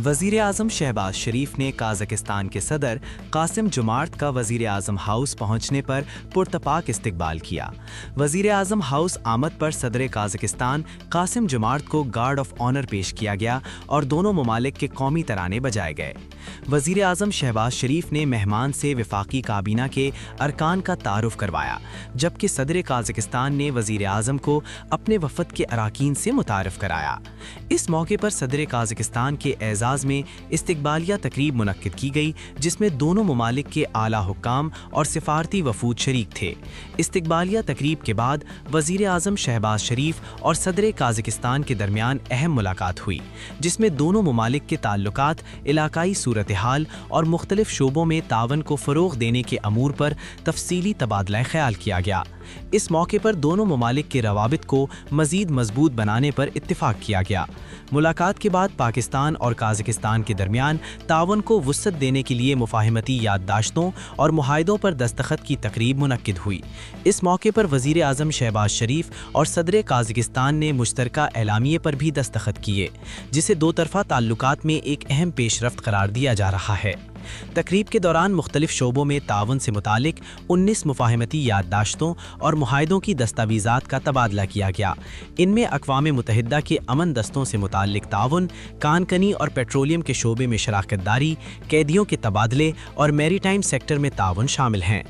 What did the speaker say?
وزیر اعظم شہباز شریف نے قازقستان کے صدر قاسم جمارت کا وزیر اعظم ہاؤس پہنچنے پر پرتپاک استقبال کیا۔ وزیر اعظم ہاؤس آمد پر صدر قازقستان قاسم جمارت کو گارڈ آف آنر پیش کیا گیا اور دونوں ممالک کے قومی ترانے بجائے گئے۔ وزیر اعظم شہباز شریف نے مہمان سے وفاقی کابینہ کے ارکان کا تعارف کروایا، جبکہ صدر قازقستان نے وزیر اعظم کو اپنے وفد کے اراکین سے متعارف کرایا۔ اس موقع پر صدر قازقستان کے اعزاز میں استقبالیہ تقریب منعقد کی گئی، جس میں دونوں ممالک کے اعلیٰ حکام اور سفارتی وفود شریک تھے۔ استقبالیہ تقریب کے بعد وزیر اعظم شہباز شریف اور صدر قازقستان کے درمیان اہم ملاقات ہوئی، جس میں دونوں ممالک کے تعلقات، علاقائی صورتحال اور مختلف شعبوں میں تعاون کو فروغ دینے کے امور پر تفصیلی تبادلہ خیال کیا گیا۔ اس موقع پر دونوں ممالک کے روابط کو مزید مضبوط بنانے پر اتفاق کیا گیا۔ ملاقات کے بعد پاکستان اور قازقستان کے درمیان تعاون کو وسعت دینے کے لیے مفاہمتی یادداشتوں اور معاہدوں پر دستخط کی تقریب منعقد ہوئی۔ اس موقع پر وزیر اعظم شہباز شریف اور صدر قازقستان نے مشترکہ اعلامیے پر بھی دستخط کیے، جسے دو طرفہ تعلقات میں ایک اہم پیش رفت قرار دیا جا رہا ہے۔ تقریب کے دوران مختلف شعبوں میں تعاون سے متعلق 19 مفاہمتی یادداشتوں اور معاہدوں کی دستاویزات کا تبادلہ کیا گیا۔ ان میں اقوام متحدہ کے امن دستوں سے متعلق تعاون، کان کنی اور پیٹرولیم کے شعبے میں شراکت داری، قیدیوں کے تبادلے اور میری ٹائم سیکٹر میں تعاون شامل ہیں۔